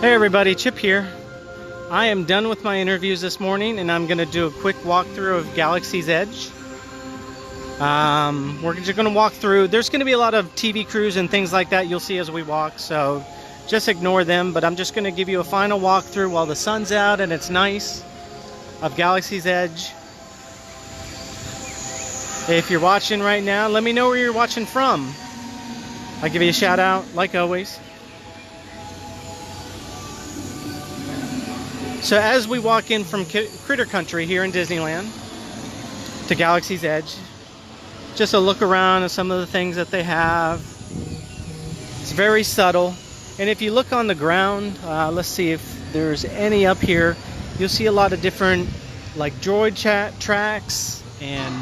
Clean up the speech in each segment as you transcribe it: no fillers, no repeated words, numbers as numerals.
Hey everybody, Chip here. I am done with my interviews this morning and I'm going to do a quick walkthrough of Galaxy's Edge. We're just going to walk through. There's going to be a lot of TV crews and things like that you'll see as we walk, so just ignore them. But I'm just going to give you a final walkthrough while the sun's out and it's nice of Galaxy's Edge. If you're watching right now, let me know where you're watching from. I'll give you a shout out, like always. So as we walk in from Critter Country here in Disneyland to Galaxy's Edge, just a look around at some of the things that they have. It's very subtle. And if you look on the ground, let's see if there's any up here. You'll see a lot of different like droid tracks and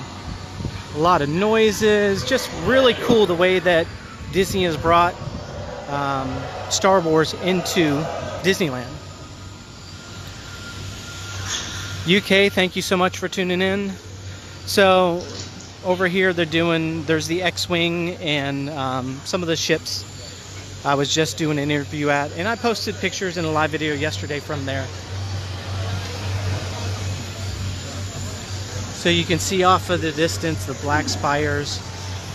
a lot of noises. Just really cool the way that Disney has brought Star Wars into Disneyland. UK, thank you so much for tuning in. So over here there's the X-Wing and some of the ships I was just doing an interview at, and I posted pictures in a live video yesterday from there. So you can see off of the distance the black spires.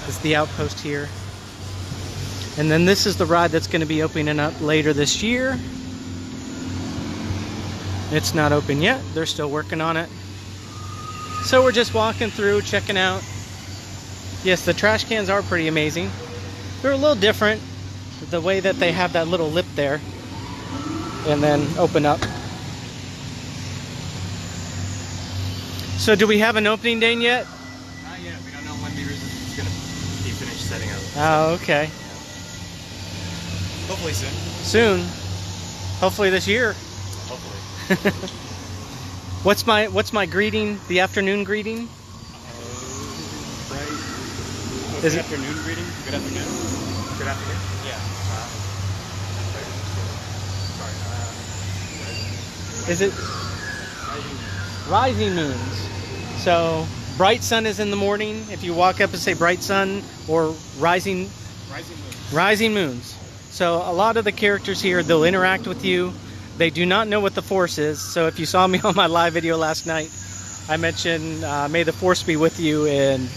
It's the outpost here. And then this is the ride that's going to be opening up later this year. It's not open yet. They're still working on it. So we're just walking through, checking out. Yes, the trash cans are pretty amazing. They're a little different. The way that they have that little lip there and then open up. So do we have an opening date yet? Not yet. We don't know when the resistance is going to be finished setting up. Oh, okay. Hopefully soon. Soon. Hopefully this year. Hopefully. What's my greeting? The afternoon greeting? Right. Is it afternoon greeting? Good afternoon. Good afternoon. Yeah. Sorry. Is it rising moons? So bright sun is in the morning. If you walk up and say bright sun or rising moons. Rising moons. So a lot of the characters here, they'll interact with you. They do not know what the Force is. So if you saw me on my live video last night, I mentioned may the Force be with you, and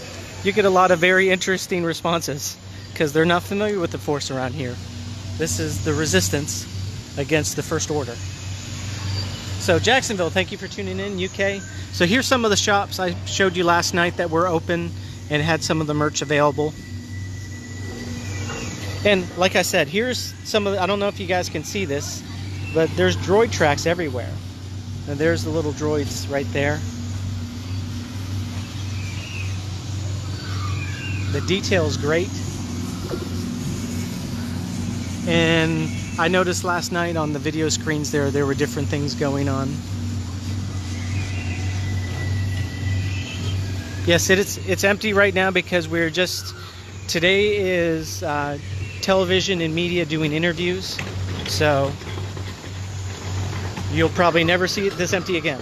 you get a lot of very interesting responses because they're not familiar with the Force around here. This is the resistance against the First Order. So Jacksonville, thank you for tuning in, UK. So here's some of the shops I showed you last night that were open and had some of the merch available. And like I said, here's some of the, I don't know if you guys can see this, but there's droid tracks everywhere. And there's the little droids right there. The detail is great. And I noticed last night on the video screens there were different things going on. Yes, it's empty right now because we're just, today is television and media doing interviews. So you'll probably never see it this empty again.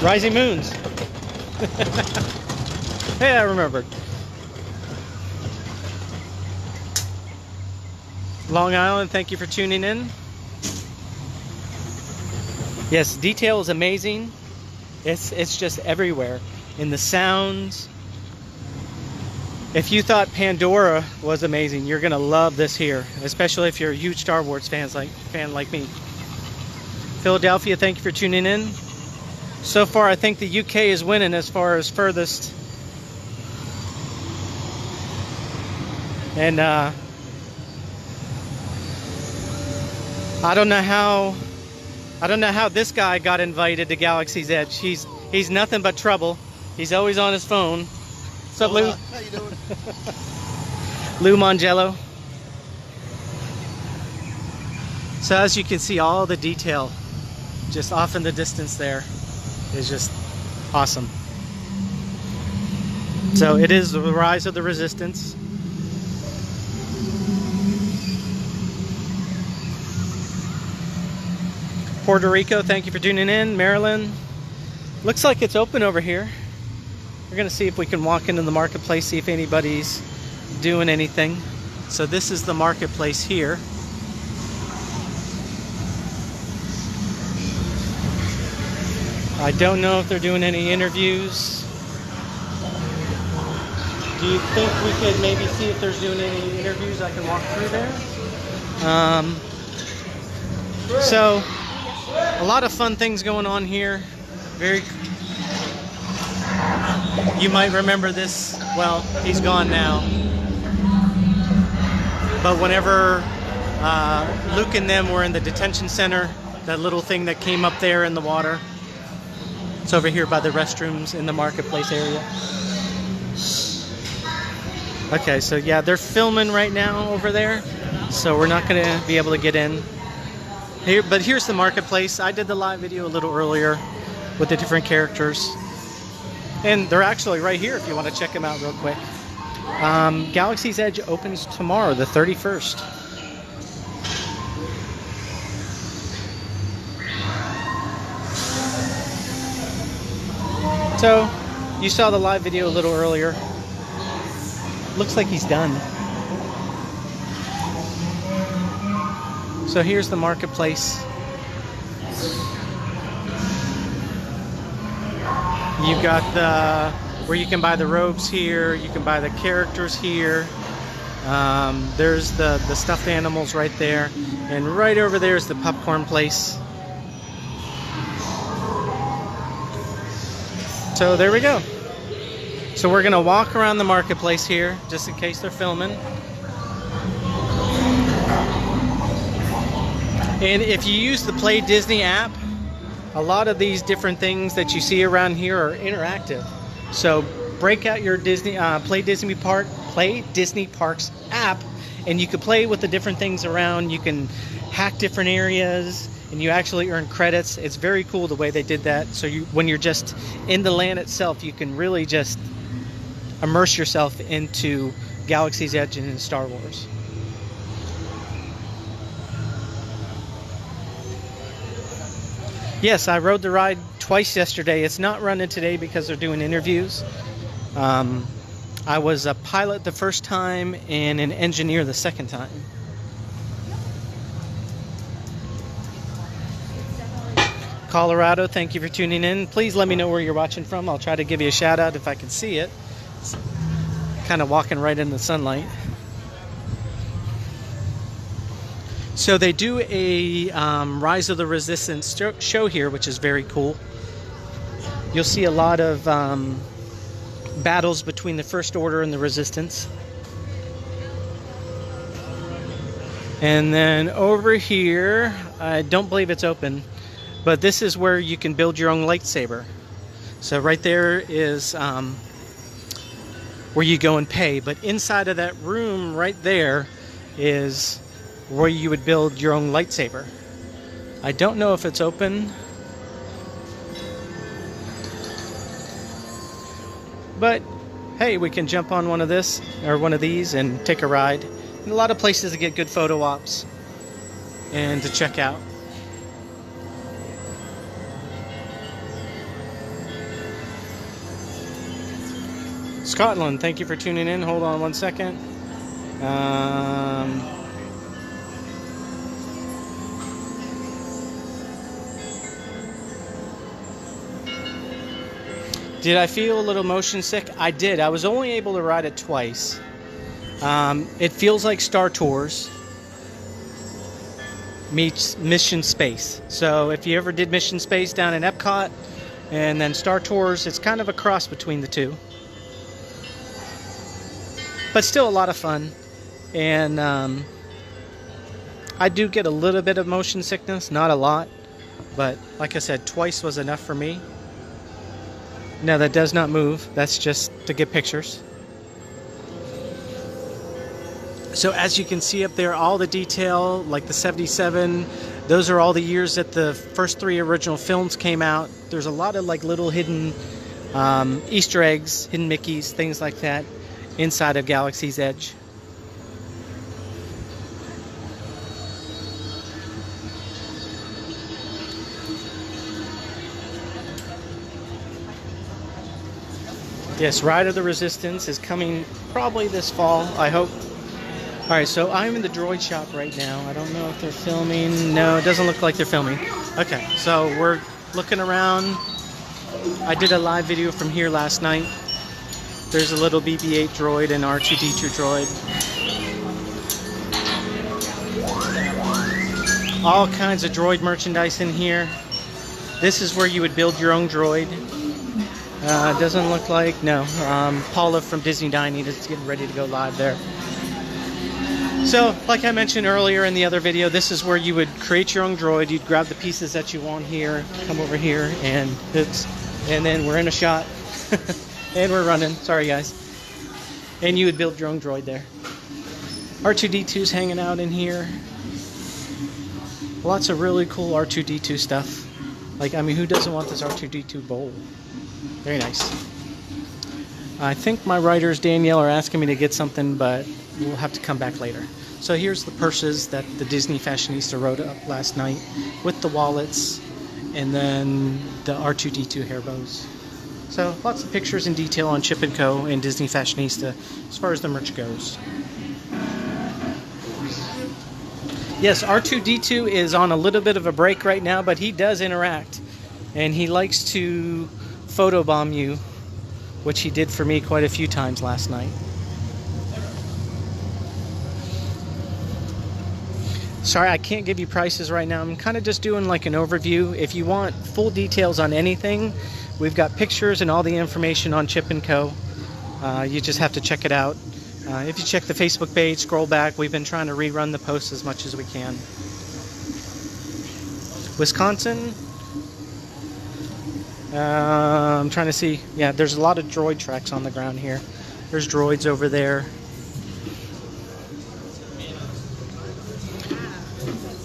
Rising moons. Hey, I remembered. Long Island, thank you for tuning in. Yes, detail is amazing. It's just everywhere. In the sounds. If you thought Pandora was amazing, you're gonna love this here, especially if you're a huge Star Wars fan like me. Philadelphia, thank you for tuning in. So far, I think the UK is winning as far as furthest. And I don't know how this guy got invited to Galaxy's Edge. He's nothing but trouble. He's always on his phone. What's up, Lou? How you doing? Lou Mongello. So as you can see, all the detail just off in the distance there is just awesome. So it is the rise of the resistance. Puerto Rico, thank you for tuning in. Maryland, looks like it's open over here. We're gonna see if we can walk into the marketplace, see if anybody's doing anything. So this is the marketplace here. I don't know if they're doing any interviews. Do you think we could maybe see if there's doing any interviews? I can walk through there. So, a lot of fun things going on here. Very. You might remember this. Well, he's gone now. But whenever Luke and them were in the detention center, that little thing that came up there in the water. It's over here by the restrooms in the marketplace area. Okay, so yeah, they're filming right now over there. So we're not going to be able to get in. Here, but here's the marketplace. I did the live video a little earlier with the different characters. And they're actually right here if you want to check them out real quick. Galaxy's Edge opens tomorrow, the 31st. So, you saw the live video a little earlier. Looks like he's done. So here's the marketplace. You've got the where you can buy the robes here. You can buy the characters here. There's the stuffed animals right there, and right over there is the popcorn place. So there we go. So we're gonna walk around the marketplace here, just in case they're filming. And if you use the Play Disney app, a lot of these different things that you see around here are interactive. So break out your Play Disney Parks app, and you can play with the different things around. You can hack different areas, and you actually earn credits. It's very cool the way they did that. So when you're just in the land itself, you can really just immerse yourself into Galaxy's Edge and Star Wars. Yes, I rode the ride twice yesterday. It's not running today because they're doing interviews. I was a pilot the first time and an engineer the second time. Colorado, thank you for tuning in. Please let me know where you're watching from. I'll try to give you a shout out if I can see it. It's kind of walking right in the sunlight. So they do a Rise of the Resistance show here, which is very cool. You'll see a lot of battles between the First Order and the Resistance. And then over here, I don't believe it's open, but this is where you can build your own lightsaber. So right there is where you go and pay. But inside of that room right there is where you would build your own lightsaber. I don't know if it's open, but hey, we can jump on one of these and take a ride. And a lot of places to get good photo ops and to check out. Scotland, thank you for tuning in. Hold on one second. Did I feel a little motion sick? I did. I was only able to ride it twice. It feels like Star Tours meets Mission Space. So if you ever did Mission Space down in Epcot and then Star Tours, it's kind of a cross between the two. But still a lot of fun. And I do get a little bit of motion sickness, not a lot. But like I said, twice was enough for me. No, that does not move. That's just to get pictures. So as you can see up there, all the detail, like the 77, those are all the years that the first 3 original films came out. There's a lot of like little hidden Easter eggs, hidden Mickeys, things like that inside of Galaxy's Edge. Yes, Ride of the Resistance is coming probably this fall, I hope. Alright, so I'm in the droid shop right now. I don't know if they're filming. No, it doesn't look like they're filming. Okay, so we're looking around. I did a live video from here last night. There's a little BB-8 droid and R2-D2 droid. All kinds of droid merchandise in here. This is where you would build your own droid. Doesn't look like, no. Paula from Disney Dining is getting ready to go live there. So, like I mentioned earlier in the other video, this is where you would create your own droid. You'd grab the pieces that you want here, come over here, and then we're in a shot. And we're running. Sorry, guys. And you would build your own droid there. R2-D2's hanging out in here. Lots of really cool R2-D2 stuff. Like, I mean, who doesn't want this R2-D2 bowl? Very nice. I think my writers, Danielle, are asking me to get something, but we'll have to come back later. So here's the purses that the Disney Fashionista wrote up last night with the wallets and then the R2-D2 hair bows. So lots of pictures and detail on Chip & Co. and Disney Fashionista as far as the merch goes. Yes, R2-D2 is on a little bit of a break right now, but he does interact. And he likes to photobomb you, which he did for me quite a few times last night. Sorry, I can't give you prices right now. I'm kind of just doing like an overview. If you want full details on anything, we've got pictures and all the information on Chip & Co. You just have to check it out. If you check the Facebook page, scroll back. We've been trying to rerun the posts as much as we can. Wisconsin. I'm trying to see. Yeah, there's a lot of droid tracks on the ground here. There's droids over there.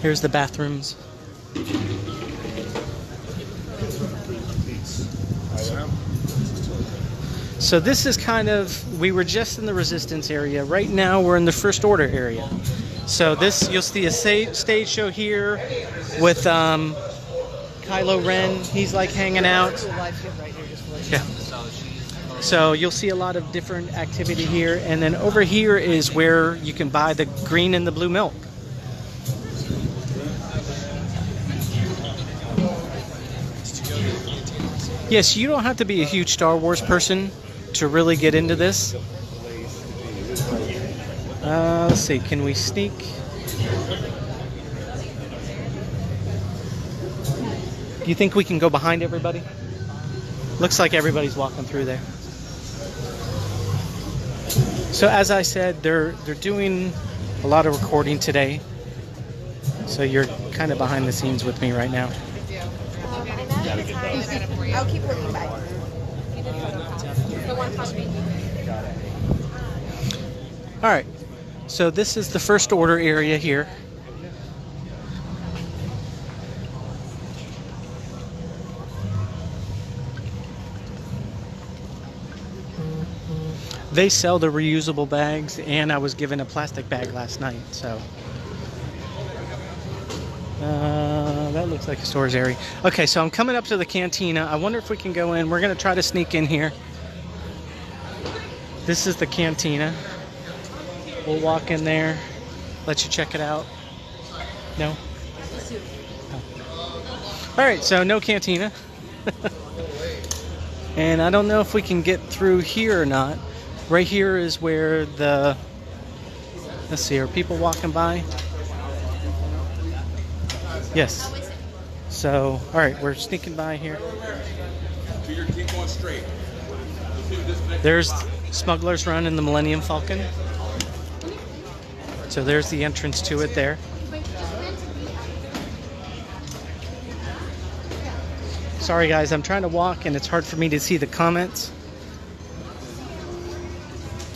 Here's the bathrooms. So this is kind of, we were just in the Resistance area. Right now we're in the First Order area. So this, you'll see a stage show here with Kylo Ren. He's like hanging out. Yeah. So you'll see a lot of different activity here. And then over here is where you can buy the green and the blue milk. Yes, you don't have to be a huge Star Wars person to really get into this. Let's see, can we sneak? Do you think we can go behind everybody? Looks like everybody's walking through there. So as I said, they're doing a lot of recording today. So you're kind of behind the scenes with me right now. I'll keep looking back. Alright, so this is the First Order area here. They sell the reusable bags, and I was given a plastic bag last night, so that looks like a storage area. Okay, so I'm coming up to the cantina. I wonder if we can go in. We're going to try to sneak in here. This is the cantina. We'll walk in there, let you check it out. No? Oh. Alright, so no cantina. And I don't know if we can get through here or not. Right here is where the... Let's see, are people walking by? Yes. So, alright, we're sneaking by here. There's Smuggler's Run and the Millennium Falcon. So there's the entrance to it there. Sorry guys, I'm trying to walk and it's hard for me to see the comments.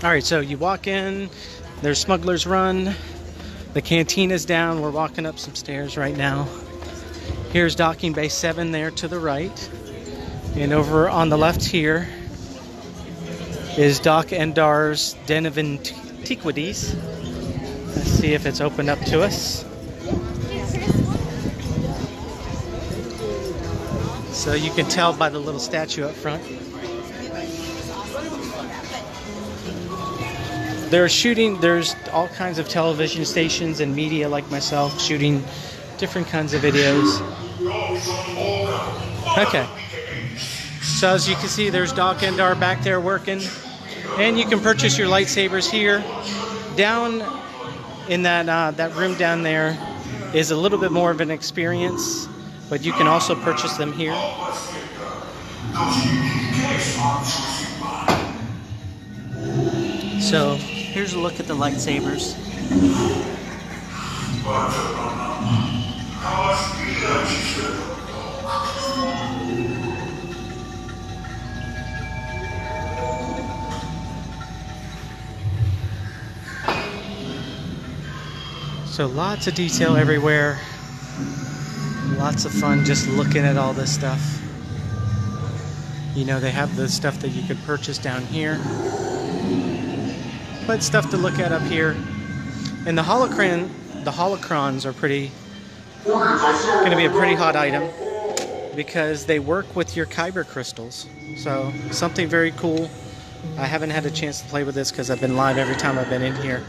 Alright, so you walk in, there's Smuggler's Run, the cantina's down, we're walking up some stairs right now. Here's Docking Bay 7 there to the right. And over on the left here is Doc Endar's Den of Antiquities. Let's see if it's opened up to us. So you can tell by the little statue up front. There's all kinds of television stations and media like myself shooting different kinds of videos. Okay. So as you can see, there's Doc Endar back there working. And you can purchase your lightsabers here. Down in that room down there is a little bit more of an experience, but you can also purchase them here. So here's a look at the lightsabers. So lots of detail everywhere. Lots of fun just looking at all this stuff. You know, they have the stuff that you could purchase down here. But stuff to look at up here. And the holocrons are going to be a pretty hot item because they work with your kyber crystals. So something very cool. I haven't had a chance to play with this because I've been live every time I've been in here.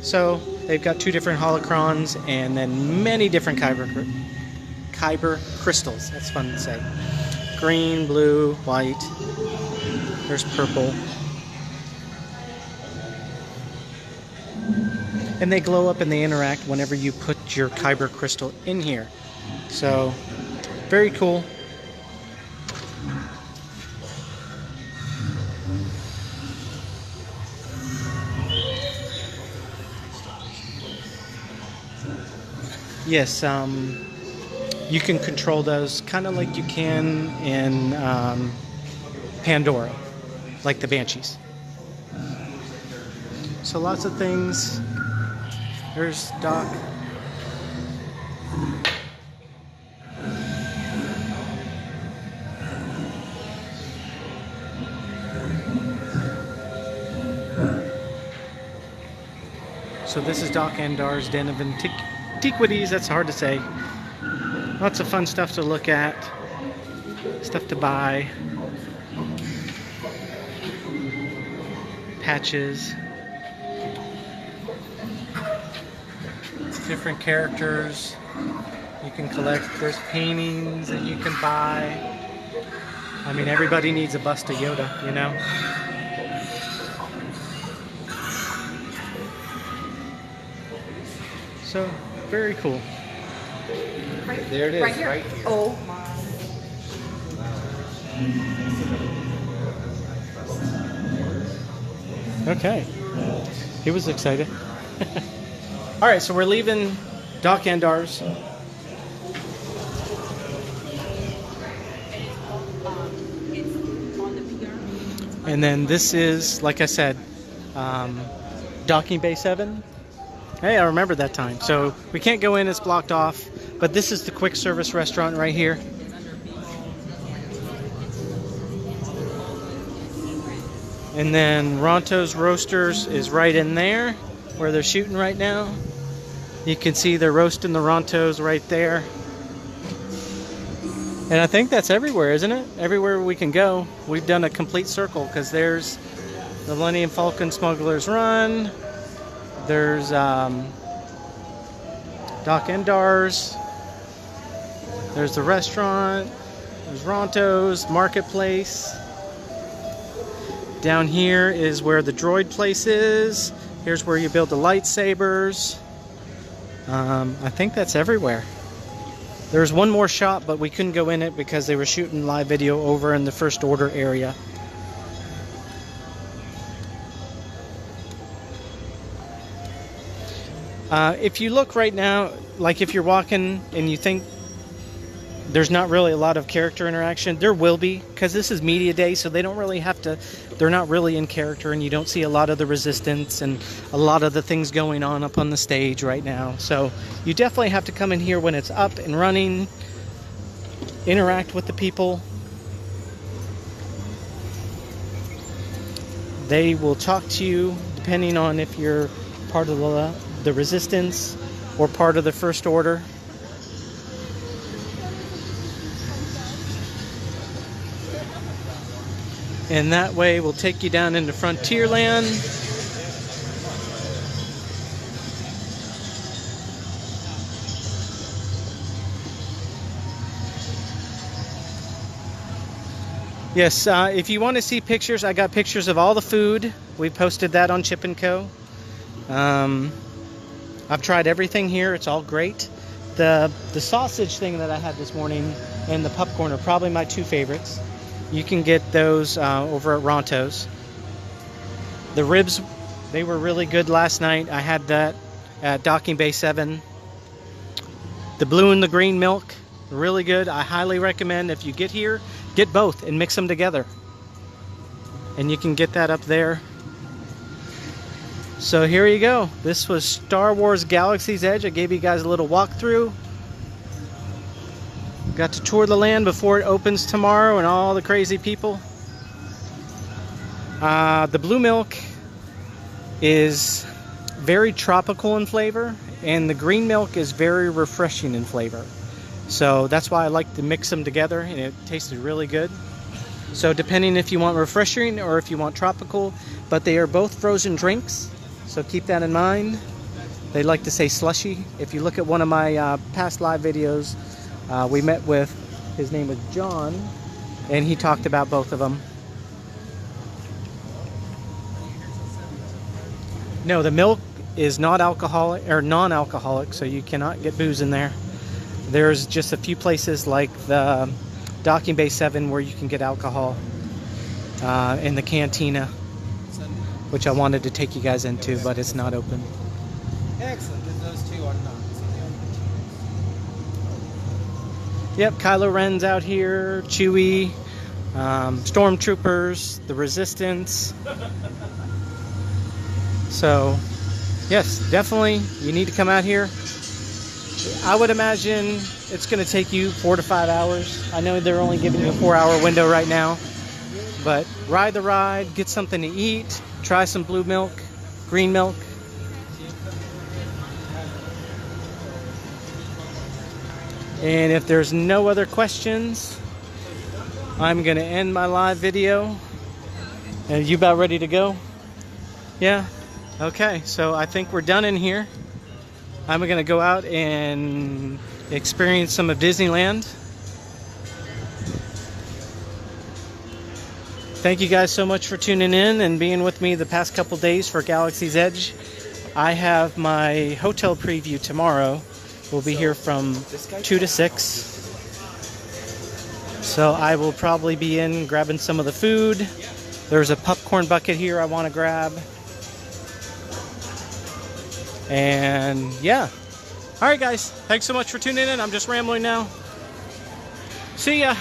So they've got 2 different holocrons and then many different kyber crystals. That's fun to say. Green, blue, white. There's purple. And they glow up and they interact whenever you put your kyber crystal in here. So, very cool. Yes, you can control those kind of like you can in Pandora, like the Banshees. So lots of things. There's Doc. So this is Doc Endar's Den of Antiquities. That's hard to say. Lots of fun stuff to look at. Stuff to buy. Patches. Different characters you can collect. There's paintings that you can buy. I mean, everybody needs a bust of Yoda, you know? So, very cool. There it is, right here. right here. Oh my. Okay. He was excited. Alright, so we're leaving Doc Endar's. And then this is, like I said, Docking Bay 7. Hey, I remember that time. So we can't go in, it's blocked off. But this is the quick service restaurant right here. And then Ronto's Roasters is right in there, where they're shooting right now. You can see they're roasting the Rontos right there. And I think that's everywhere, isn't it? Everywhere we can go. We've done a complete circle, because there's the Millennium Falcon Smuggler's Run. There's Doc Endar's. There's the restaurant. There's Ronto's Marketplace. Down here is where the droid place is. Here's where you build the lightsabers. I think that's everywhere. There's one more shop, but we couldn't go in it because they were shooting live video over in the First Order area. If you look right now, like if you're walking and you think there's not really a lot of character interaction, there will be, because this is media day, so they don't really have to, they're not really in character, and you don't see a lot of the resistance and a lot of the things going on up on the stage right now. So you definitely have to come in here when it's up and running, interact with the people. They will talk to you depending on if you're part of the resistance or part of the First Order. And that way we'll take you down into Frontierland. Yes, if you want to see pictures, I got pictures of all the food. We posted that on Chip & Co. I've tried everything here. It's all great. The sausage thing that I had this morning and the popcorn are probably my two favorites. You can get those over at Ronto's. The ribs, they were really good last night. I had that at Docking Bay 7. The blue and the green milk, really good. I highly recommend if you get here, get both and mix them together. And you can get that up there. So here you go. This was Star Wars Galaxy's Edge. I gave you guys a little walkthrough. Got to tour the land before it opens tomorrow and all the crazy people. The blue milk is very tropical in flavor, and the green milk is very refreshing in flavor. So that's why I like to mix them together, and it tasted really good. So depending if you want refreshing or if you want tropical, but they are both frozen drinks, so keep that in mind. They like to say slushy. If you look at one of my past live videos, we met with, his name was John, and he talked about both of them. No, the milk is not alcoholic or non-alcoholic, so you cannot get booze in there. There's just a few places like the Docking Bay 7 where you can get alcohol in the cantina, which I wanted to take you guys into, but it's not open. Excellent. Those two are not. Yep, Kylo Ren's out here, Chewie, Stormtroopers, the Resistance. So, yes, definitely, you need to come out here. I would imagine it's going to take you 4 to 5 hours. I know they're only giving you a 4-hour window right now. But ride the ride, get something to eat, try some blue milk, green milk. And if there's no other questions, I'm going to end my live video. And you about ready to go? Yeah? Okay, so I think we're done in here. I'm going to go out and experience some of Disneyland. Thank you guys so much for tuning in and being with me the past couple days for Galaxy's Edge. I have my hotel preview tomorrow. We'll be here from 2 to 6. So I will probably be in grabbing some of the food. There's a popcorn bucket here I want to grab. And yeah. Alright guys, thanks so much for tuning in. I'm just rambling now. See ya.